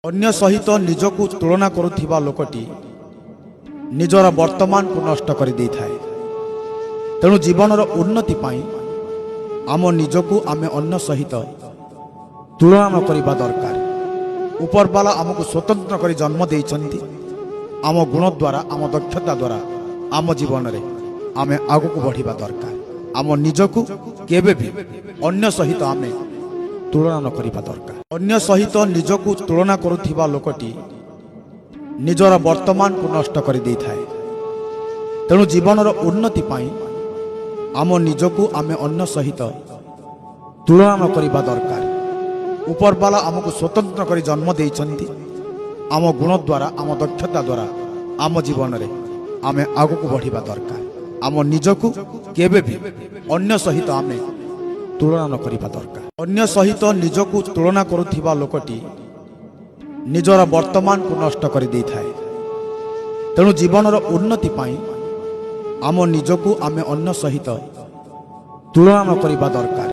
अन्य सहित निजकु तुलना करुथिबा लोकटी निजर वर्तमान को नष्ट कर दे थाए। तेणु जीवनर उन्नति पाई आम निजकु आमे अन्य सहित तुलना न करिबा दरकार। उपरवाला आमको स्वतंत्र कर जन्म देइछन्ति। आम गुण द्वारा आम दक्षता द्वारा आम जीवन रे आमे आगको बढ़िबा दरकार। आम निजकु केबे भी अन्य सहित आमे तुलना न करिबा दरकार। अन्य सहित निजकु तुलना करुथिबा लोकटी निजर वर्तमान को नष्ट कर दे थाए। तेणु जीवनर उन्नति पाई आम निजकु आमे अन्य सहित तुलना न करिबा दरकार। उपरवाला आमको स्वतंत्र कर जन्म देइछन्ति। आम गुण द्वारा आम दक्षता द्वारा आम जीवन रे आमे आगको बढ़िबा दरकार। आम निजकु केबे भी अन्य सहित आमे तुलना न करिबा दरकार। अन्य सहित निजकु तुलना करुथिबा लोकटी निजर वर्तमान को नष्ट कर दे थाए। तेणु जीवनर उन्नति पाई आम निजकु आमे अन्य सहित तुलना न करिबा दरकार।